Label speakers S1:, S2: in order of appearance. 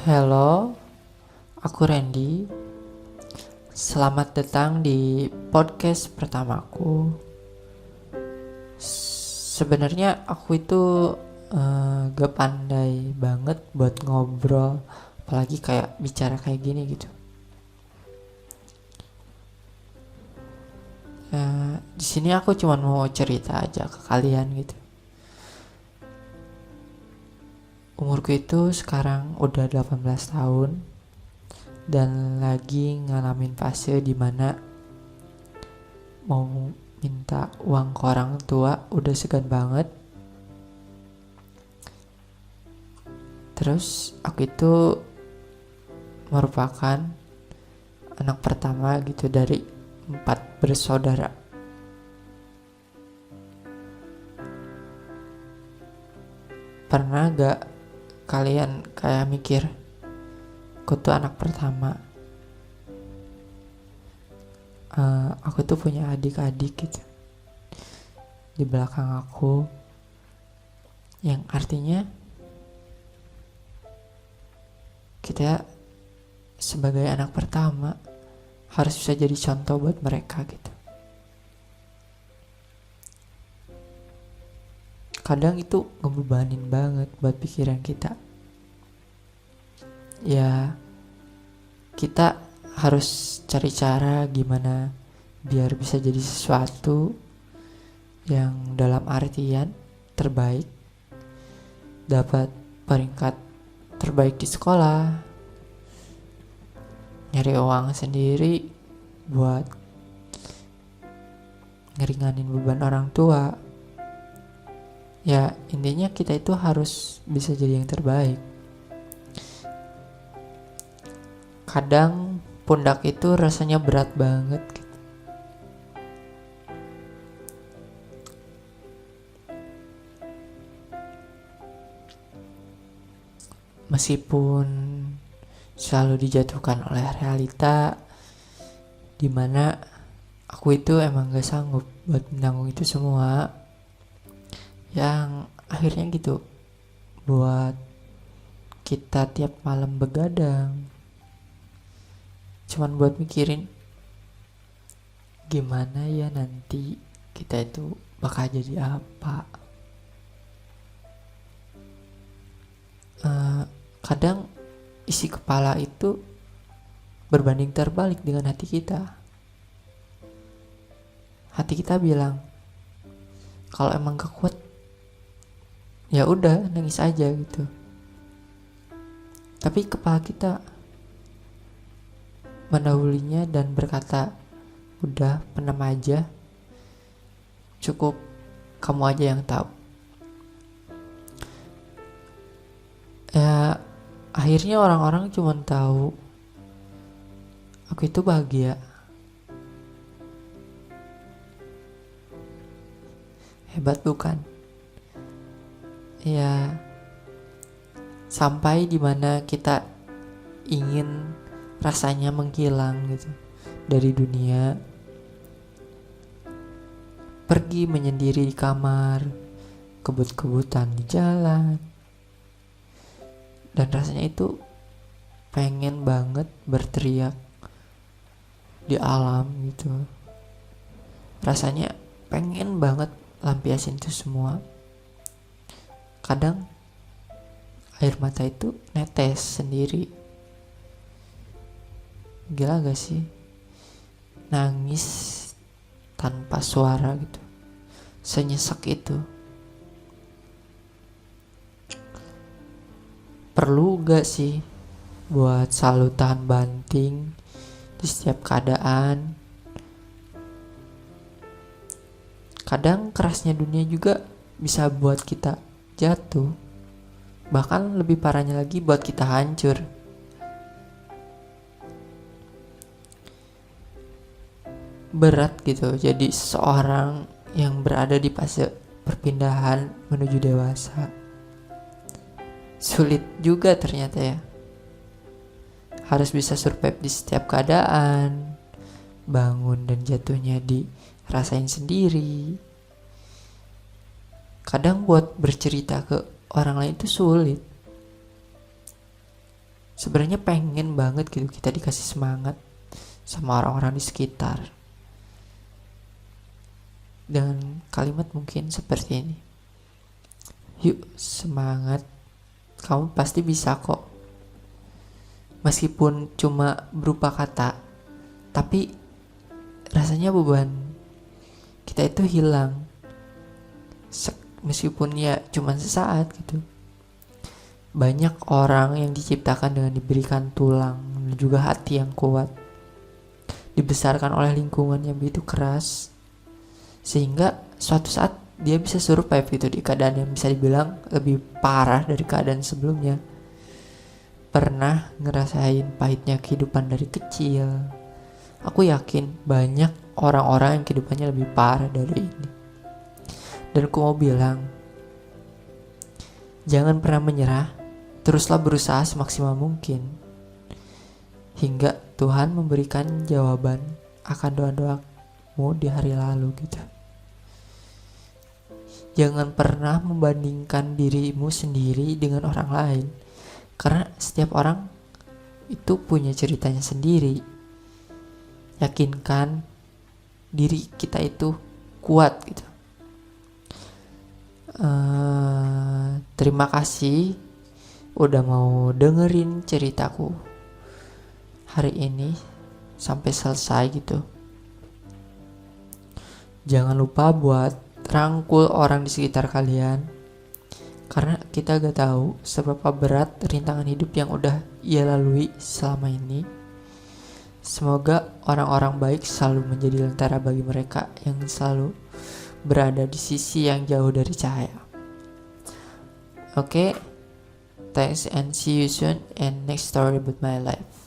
S1: Halo, aku Randy. Selamat datang di podcast pertamaku. Sebenarnya aku itu gak pandai banget buat ngobrol, apalagi kayak bicara kayak gini gitu. Di sini aku cuma mau cerita aja ke kalian gitu. Umurku itu sekarang udah 18 tahun dan lagi ngalamin fase dimana mau minta uang ke orang tua udah segan banget. Terus aku itu merupakan anak pertama gitu dari 4 bersaudara. Pernah gak kalian kayak mikir, aku tuh anak pertama, aku tuh punya adik-adik gitu di belakang aku, yang artinya kita sebagai anak pertama harus bisa jadi contoh buat mereka gitu. Kadang itu ngebebanin banget buat pikiran kita. Ya, kita harus cari cara gimana biar bisa jadi sesuatu yang dalam artian terbaik, dapat peringkat terbaik di sekolah, nyari uang sendiri buat ngeringanin beban orang tua. Ya, intinya kita itu harus bisa jadi yang terbaik. Kadang pundak itu rasanya berat banget gitu. Meskipun selalu dijatuhkan oleh realita dimana aku itu emang gak sanggup buat menanggung itu semua, yang akhirnya gitu buat kita tiap malam begadang cuman buat mikirin gimana ya nanti kita itu bakal jadi apa. Kadang isi kepala itu berbanding terbalik dengan hati kita. Hati kita bilang kalau emang gak kuat ya udah nangis aja gitu. Tapi kepala kita mendahulunya dan berkata, udah penam aja, cukup kamu aja yang tahu. Ya, akhirnya orang-orang cuma tahu aku itu bahagia. Hebat bukan? Ya, sampai dimana kita ingin rasanya menghilang gitu dari dunia, pergi menyendiri di kamar, kebut-kebutan di jalan, dan rasanya itu pengen banget berteriak di alam gitu. Rasanya pengen banget lampiasin itu semua. Kadang air mata itu netes sendiri. Gila gak sih? Nangis tanpa suara gitu, senyesek itu. Perlu gak sih buat selalu tahan banting di setiap keadaan? Kadang kerasnya dunia juga bisa buat kita jatuh, bahkan lebih parahnya lagi buat kita hancur. Berat gitu jadi seorang yang berada di fase perpindahan menuju dewasa. Sulit juga ternyata ya. Harus bisa survive di setiap keadaan, bangun dan jatuhnya dirasain sendiri. Kadang buat bercerita ke orang lain itu sulit. Sebenarnya pengen banget gitu kita dikasih semangat sama orang-orang di sekitar dengan kalimat mungkin seperti ini. Yuk semangat, kamu pasti bisa kok. Meskipun cuma berupa kata, tapi rasanya beban kita itu hilang. Meskipun ya cuma sesaat gitu. Banyak orang yang diciptakan dengan diberikan tulang dan juga hati yang kuat, dibesarkan oleh lingkungan yang begitu keras, sehingga suatu saat dia bisa survive gitu di keadaan yang bisa dibilang lebih parah dari keadaan sebelumnya. Pernah ngerasain pahitnya kehidupan dari kecil. Aku yakin banyak orang-orang yang kehidupannya lebih parah dari ini. Dan aku mau bilang, jangan pernah menyerah, teruslah berusaha semaksimal mungkin hingga Tuhan memberikan jawaban akan doa-doamu di hari lalu gitu. Jangan pernah membandingkan dirimu sendiri dengan orang lain, karena setiap orang itu punya ceritanya sendiri. Yakinkan diri kita itu kuat gitu. Terima kasih udah mau dengerin ceritaku hari ini sampai selesai gitu. Jangan lupa buat rangkul orang di sekitar kalian, karena kita gak tahu seberapa berat rintangan hidup yang udah ia lalui selama ini. Semoga orang-orang baik selalu menjadi lentera bagi mereka yang selalu berada di sisi yang jauh dari cahaya. Oke, thanks and see you soon and next story about my life.